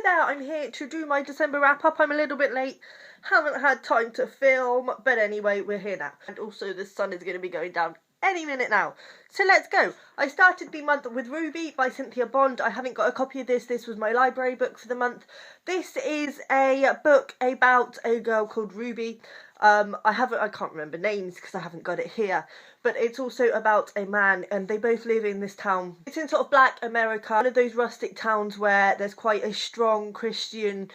there, I'm here to do my December wrap-up. I'm a little bit late, haven't had time to film, but anyway, we're here now. And also the sun is going to be going down any minute now. So let's go. I started the month with Ruby by Cynthia Bond. I haven't got a copy of this. This was my library book for the month. This is a book about a girl called Ruby. I can't remember names because I haven't got it here, but it's also about a man, and they both live in this town. It's in sort of Black America, one of those rustic towns where there's quite a strong Christian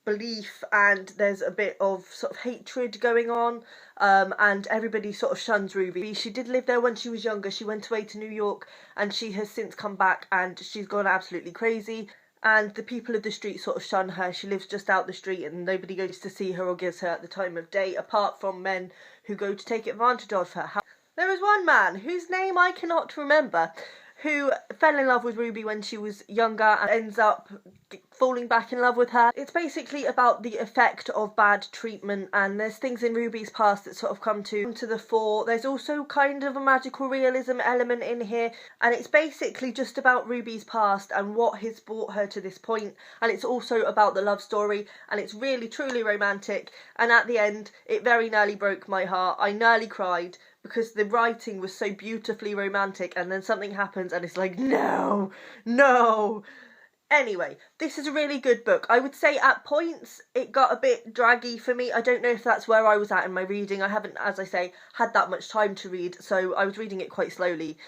belief and there's a bit of sort of hatred going on, and everybody sort of shuns Ruby. She did live there when she was younger. She went away to New York and she has since come back and she's gone absolutely crazy. And the people of the street sort of shun her. She lives just out the street and nobody goes to see her or gives her at the time of day, apart from men who go to take advantage of her. There is one man, whose name I cannot remember, who fell in love with Ruby when she was younger and ends up falling back in love with her. It's basically about the effect of bad treatment, and there's things in Ruby's past that sort of come to the fore. There's also kind of a magical realism element in here, and it's basically just about Ruby's past and what has brought her to this point, and it's also about the love story, and it's really truly romantic, and at the end it very nearly broke my heart. I nearly cried because the writing was so beautifully romantic, and then something happens and it's like, no. Anyway, this is a really good book. I would say at points it got a bit draggy for me. I don't know if that's where I was at in my reading. I haven't, as I say, had that much time to read, so I was reading it quite slowly.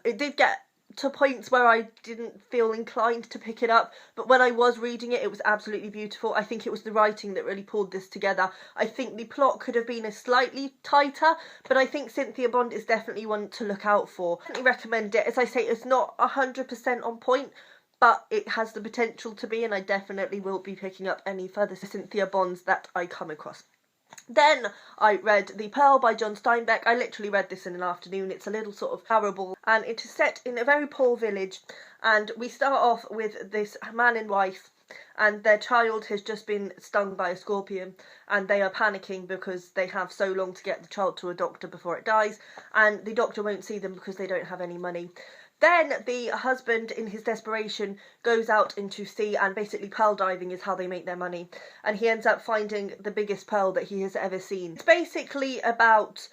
It did get to points where I didn't feel inclined to pick it up, but when I was reading it, it was absolutely beautiful. I think it was the writing that really pulled this together. I think the plot could have been a slightly tighter, but I think Cynthia Bond is definitely one to look out for. I definitely recommend it. As I say, it's not 100% on point, but it has the potential to be, and I definitely will be picking up any further Cynthia Bonds that I come across. Then I read The Pearl by John Steinbeck. I literally read this in an afternoon. It's a little sort of parable, and it is set in a very poor village, and we start off with this man and wife, and their child has just been stung by a scorpion, and they are panicking because they have so long to get the child to a doctor before it dies, and the doctor won't see them because they don't have any money. Then the husband, in his desperation, goes out into sea, and basically pearl diving is how they make their money. And he ends up finding the biggest pearl that he has ever seen. It's basically about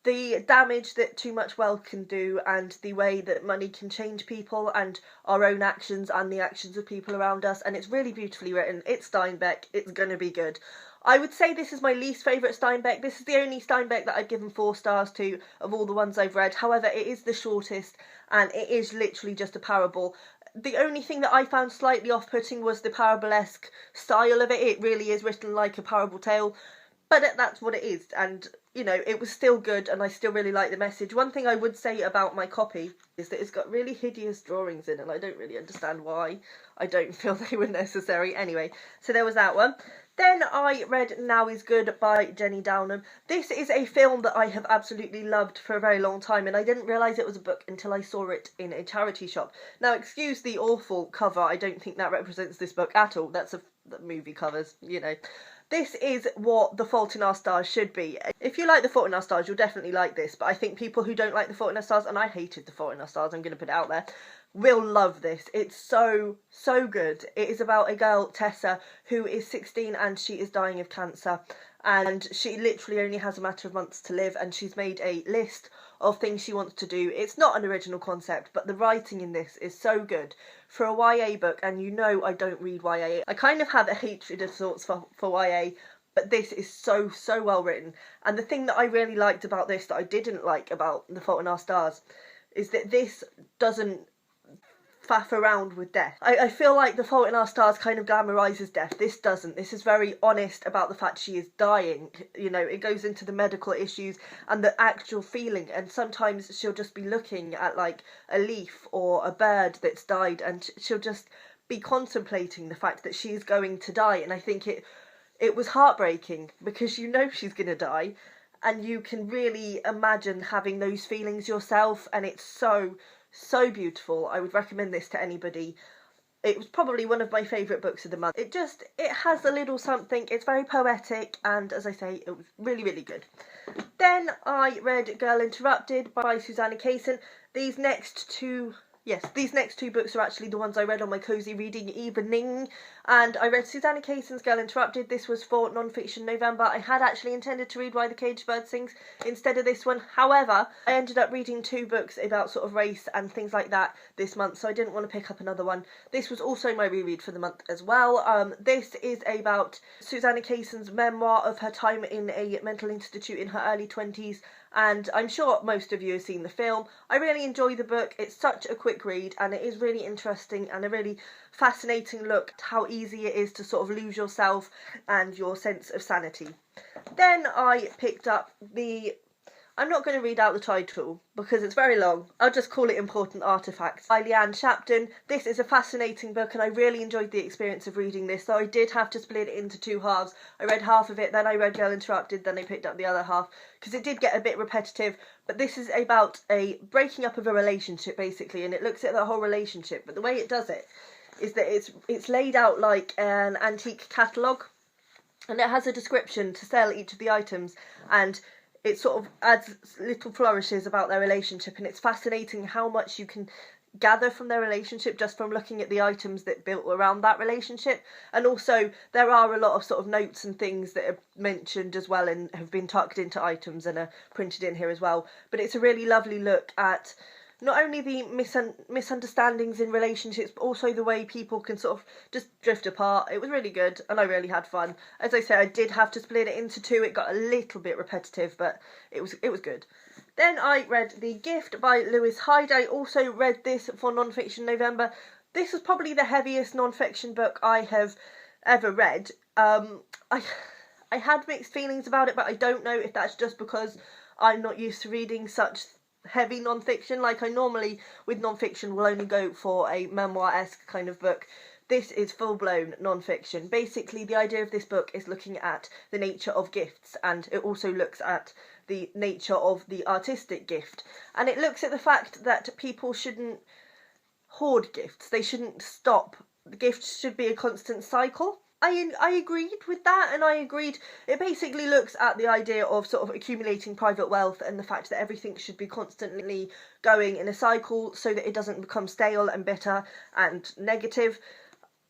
the damage that too much wealth can do, and the way that money can change people and our own actions and the actions of people around us. And it's really beautifully written. It's Steinbeck. It's going to be good. I would say this is my least favourite Steinbeck. This is the only Steinbeck that I've given 4 stars to of all the ones I've read. However, it is the shortest, and it is literally just a parable. The only thing that I found slightly off-putting was the parabolesque style of it. It really is written like a parable tale, but that's what it is, and you know, it was still good, and I still really like the message. One thing I would say about my copy is that it's got really hideous drawings in it, and I don't really understand why. I don't feel they were necessary. Anyway, so there was that one. Then I read Now Is Good by Jenny Downham. This is a film that I have absolutely loved for a very long time, and I didn't realise it was a book until I saw it in a charity shop. Now, excuse the awful cover. I don't think that represents this book at all. That's the movie covers, you know. This is what The Fault in Our Stars should be. If you like The Fault in Our Stars, you'll definitely like this, but I think people who don't like The Fault in Our Stars, and I hated The Fault in Our Stars, I'm going to put it out there, will love this. It's so good. It is about a girl, Tessa, who is 16 and she is dying of cancer, and she literally only has a matter of months to live, and she's made a list of things she wants to do. It's not an original concept, but the writing in this is so good for a YA book, and you know I don't read YA. I kind of have a hatred of sorts for YA, but this is so well written. And the thing that I really liked about this that I didn't like about The Fault in Our Stars is that this doesn't faff around with death. I feel like The Fault in Our Stars kind of glamorises death. This doesn't. This is very honest about the fact she is dying. You know, it goes into the medical issues and the actual feeling, and sometimes she'll just be looking at like a leaf or a bird that's died, and she'll just be contemplating the fact that she's going to die. And I think it was heartbreaking because you know she's going to die, and you can really imagine having those feelings yourself, and it's so beautiful. I would recommend this to anybody. It was probably one of my favourite books of the month. It has a little something. It's very poetic, and as I say, it was really good. Then I read Girl Interrupted by Susanna Kaysen. These next 2 Yes, these next two books are actually the ones I read on my cosy reading evening, and I read Susanna Casson's Girl Interrupted. This was for non-fiction November. I had actually intended to read Why the Caged Bird Sings instead of this one. However, I ended up reading two books about sort of race and things like that this month, so I didn't want to pick up another one. This was also my reread for the month as well. This is about Susanna Casson's memoir of her time in a mental institute in her early 20s, and I'm sure most of you have seen the film. I really enjoy the book. It's such a quick read, and it is really interesting and a really fascinating look at how easy it is to sort of lose yourself and your sense of sanity. Then I picked up I'm not going to read out the title because it's very long. I'll just call it Important Artifacts by Leanne Shapton. This is a fascinating book, and I really enjoyed the experience of reading this, so I did have to split it into two halves. I read half of it, then I read Girl Interrupted, then I picked up the other half, because it did get a bit repetitive. But this is about a breaking up of a relationship, basically, and it looks at the whole relationship. But the way it does it is that it's laid out like an antique catalogue, and it has a description to sell each of the items, and it sort of adds little flourishes about their relationship, and it's fascinating how much you can gather from their relationship just from looking at the items that built around that relationship. And also there are a lot of sort of notes and things that are mentioned as well and have been tucked into items and are printed in here as well. But it's a really lovely look at not only the misunderstandings in relationships, but also the way people can sort of just drift apart. It was really good, and I really had fun. As I said, I did have to split it into two. It got a little bit repetitive, but it was good. Then I read The Gift by Lewis Hyde. I also read this for non-fiction November. This was probably the heaviest non-fiction book I have ever read. I had mixed feelings about it, but I don't know if that's just because I'm not used to reading such heavy non-fiction. Like, I normally with non-fiction will only go for a memoir-esque kind of book. This is full-blown non-fiction. Basically, the idea of this book is looking at the nature of gifts, and it also looks at the nature of the artistic gift, and it looks at the fact that people shouldn't hoard gifts. They shouldn't stop. The gifts should be a constant cycle. I agreed with that, and I agreed. It basically looks at the idea of sort of accumulating private wealth and the fact that everything should be constantly going in a cycle so that it doesn't become stale and bitter and negative.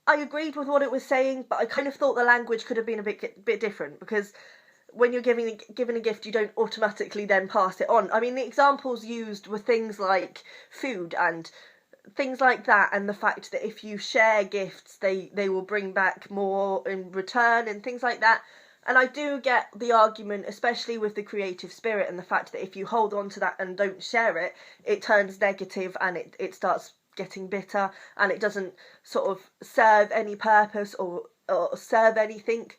I agreed with what it was saying, but I kind of thought the language could have been a bit different, because when you're given a gift, you don't automatically then pass it on. I mean, the examples used were things like food and things like that, and the fact that if you share gifts, they will bring back more in return and things like that. And I do get the argument, especially with the creative spirit and the fact that if you hold on to that and don't share it, it turns negative and it starts getting bitter, and it doesn't sort of serve any purpose or serve anything.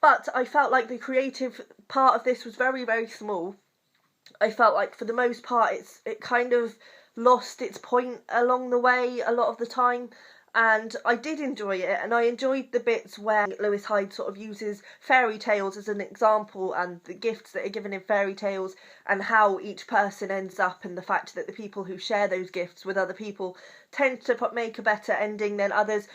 But I felt like the creative part of this was very, very small. I felt like for the most part it kind of lost its point along the way a lot of the time, and I did enjoy it, and I enjoyed the bits where Lewis Hyde sort of uses fairy tales as an example, and the gifts that are given in fairy tales and how each person ends up, and the fact that the people who share those gifts with other people tend to make a better ending than others.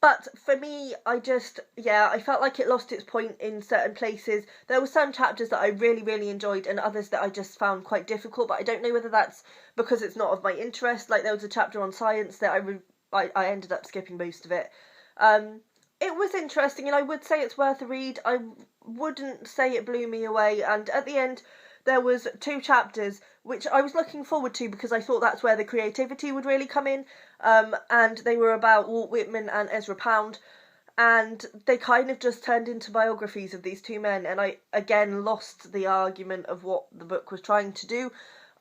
But for me, I felt like it lost its point in certain places. There were some chapters that I really, really enjoyed, and others that I just found quite difficult, but I don't know whether that's because it's not of my interest. Like, there was a chapter on science that I ended up skipping most of it. It was interesting, and I would say it's worth a read. I wouldn't say it blew me away, and at the end there was two chapters which I was looking forward to because I thought that's where the creativity would really come in, and they were about Walt Whitman and Ezra Pound, and they kind of just turned into biographies of these two men, and I again lost the argument of what the book was trying to do.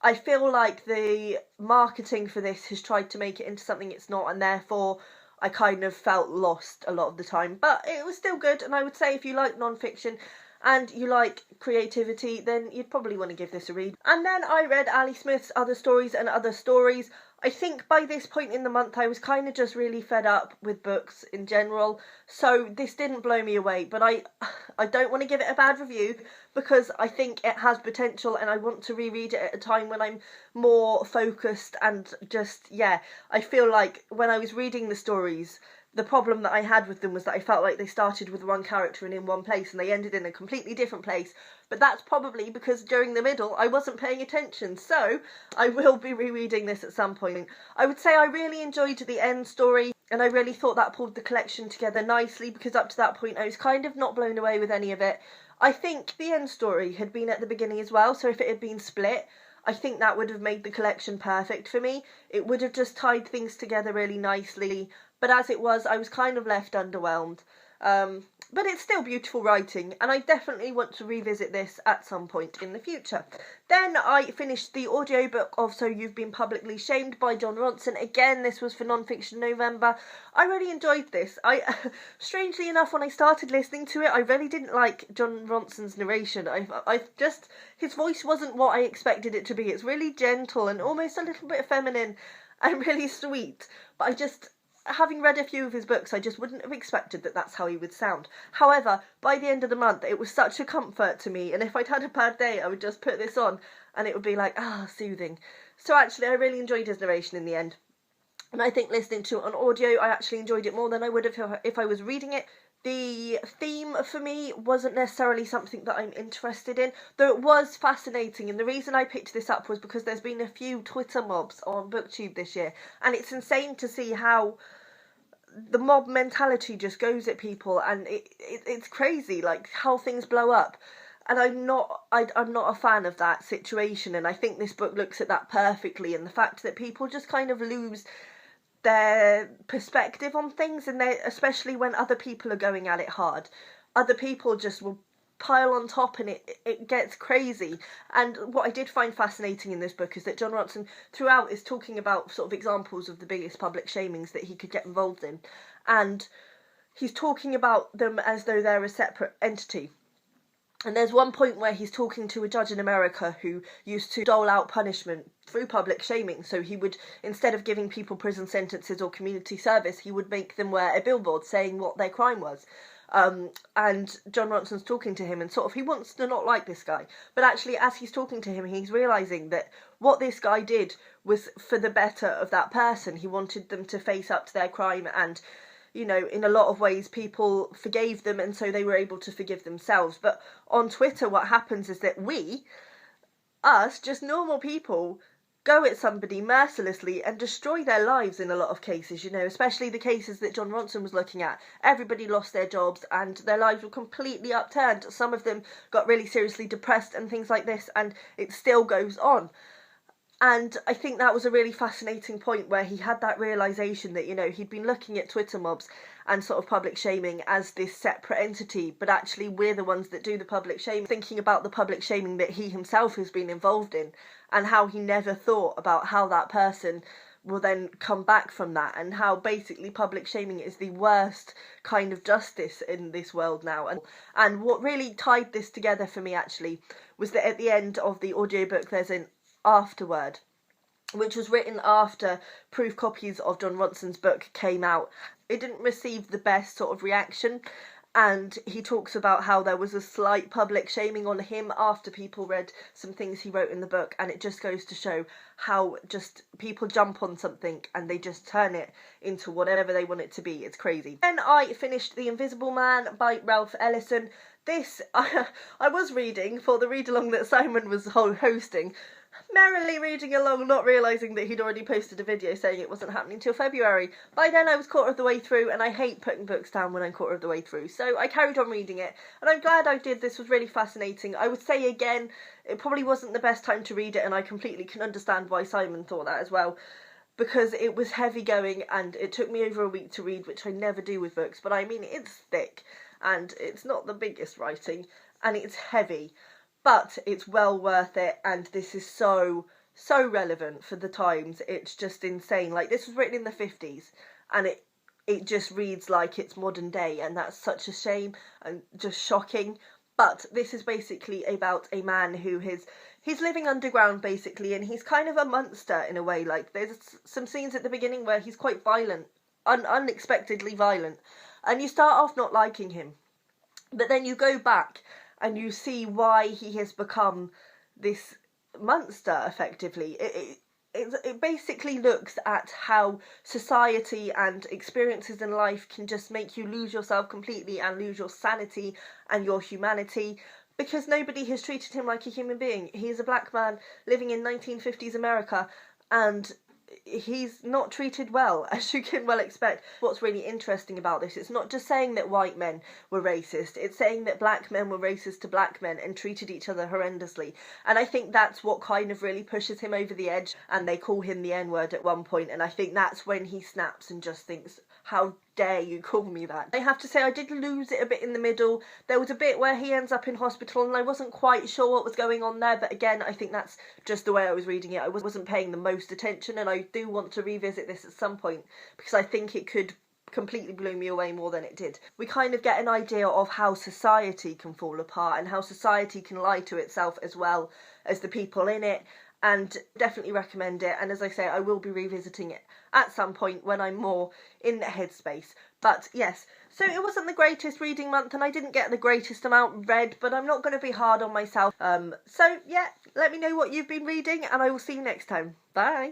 I feel like the marketing for this has tried to make it into something it's not, and therefore I kind of felt lost a lot of the time. But it was still good, and I would say if you like non-fiction and you like creativity, then you'd probably want to give this a read. And then I read Ali Smith's Other Stories and Other Stories. I think by this point in the month I was kind of just really fed up with books in general, so this didn't blow me away, but I don't want to give it a bad review because I think it has potential, and I want to reread it at a time when I'm more focused, and just, I feel like when I was reading the stories, the problem that I had with them was that I felt like they started with one character and in one place and they ended in a completely different place. But that's probably because during the middle I wasn't paying attention. So I will be rereading this at some point. I would say I really enjoyed the end story, and I really thought that pulled the collection together nicely, because up to that point I was kind of not blown away with any of it. I think the end story had been at the beginning as well, so if it had been split, I think that would have made the collection perfect for me. It would have just tied things together really nicely. But as it was, I was kind of left underwhelmed. But it's still beautiful writing, and I definitely want to revisit this at some point in the future. Then I finished the audiobook of So You've Been Publicly Shamed by Jon Ronson. Again, this was for Non-Fiction November. I really enjoyed this. Strangely enough, when I started listening to it, I really didn't like Jon Ronson's narration. His voice wasn't what I expected it to be. It's really gentle and almost a little bit feminine and really sweet. But having read a few of his books, I just wouldn't have expected that that's how he would sound. However, by the end of the month, it was such a comfort to me, and if I'd had a bad day, I would just put this on, and it would be like, soothing. So actually, I really enjoyed his narration in the end. And I think listening to it on audio, I actually enjoyed it more than I would have if I was reading it. The theme for me wasn't necessarily something that I'm interested in, though it was fascinating, and the reason I picked this up was because there's been a few Twitter mobs on BookTube this year, and it's insane to see how the mob mentality just goes at people, and it's crazy, like how things blow up. And I'm not a fan of that situation, and I think this book looks at that perfectly, and the fact that people just kind of lose their perspective on things, and especially when other people are going at it hard, other people just will pile on top, and it gets crazy. And what I did find fascinating in this book is that Jon Ronson throughout is talking about sort of examples of the biggest public shamings that he could get involved in, and he's talking about them as though they're a separate entity. And there's one point where he's talking to a judge in America who used to dole out punishment through public shaming. So he would, instead of giving people prison sentences or community service, he would make them wear a billboard saying what their crime was. And Jon Ronson's talking to him, and sort of he wants to not like this guy, but actually as he's talking to him, he's realising that what this guy did was for the better of that person. He wanted them to face up to their crime, and you know, in a lot of ways people forgave them, and so they were able to forgive themselves. But on Twitter what happens is that us, just normal people, go at somebody mercilessly and destroy their lives in a lot of cases, you know, especially the cases that Jon Ronson was looking at. Everybody lost their jobs and their lives were completely upturned. Some of them got really seriously depressed and things like this, and it still goes on. And I think that was a really fascinating point where he had that realisation that, you know, he'd been looking at Twitter mobs and sort of public shaming as this separate entity, but actually we're the ones that do the public shaming, thinking about the public shaming that he himself has been involved in, and how he never thought about how that person will then come back from that, and how basically public shaming is the worst kind of justice in this world now. And what really tied this together for me actually was that at the end of the audiobook there's an afterword, which was written after proof copies of Jon Ronson's book came out. It didn't receive the best sort of reaction, and he talks about how there was a slight public shaming on him after people read some things he wrote in the book, and it just goes to show how just people jump on something and they just turn it into whatever they want it to be. It's crazy. Then I finished The Invisible Man by Ralph Ellison. This I was reading for the read-along that Simon was hosting, merrily reading along, not realising that he'd already posted a video saying it wasn't happening till February. By then I was quarter of the way through, and I hate putting books down when I'm quarter of the way through, so I carried on reading it, and I'm glad I did. This was really fascinating. I would say again, it probably wasn't the best time to read it, and I completely can understand why Simon thought that as well, because it was heavy going and it took me over a week to read, which I never do with books. But I mean, it's thick and it's not the biggest writing and it's heavy, but it's well worth it, and this is so relevant for the times. It's just insane. Like, this was written in the 50s and it just reads like it's modern day, and that's such a shame and just shocking. But this is basically about a man who he's living underground basically, and he's kind of a monster in a way. Like, there's some scenes at the beginning where he's quite violent, unexpectedly violent, and you start off not liking him, but then you go back and you see why he has become this monster, effectively. it basically looks at how society and experiences in life can just make you lose yourself completely and lose your sanity and your humanity, because nobody has treated him like a human being. He's a black man living in 1950s America, and he's not treated well, as you can well expect. What's really interesting about this, it's not just saying that white men were racist, it's saying that black men were racist to black men and treated each other horrendously. And I think that's what kind of really pushes him over the edge, and they call him the N-word at one point, and I think that's when he snaps and just thinks, how dare you call me that? I have to say, I did lose it a bit in the middle. There was a bit where he ends up in hospital and I wasn't quite sure what was going on there, but again, I think that's just the way I was reading it. I wasn't paying the most attention, and I do want to revisit this at some point because I think it could completely blew me away more than it did. We kind of get an idea of how society can fall apart and how society can lie to itself as well as the people in it, and definitely recommend it. And as I say, I will be revisiting it at some point when I'm more in the headspace. But yes, so it wasn't the greatest reading month and I didn't get the greatest amount read, but I'm not going to be hard on myself. So yeah, let me know what you've been reading and I will see you next time. Bye.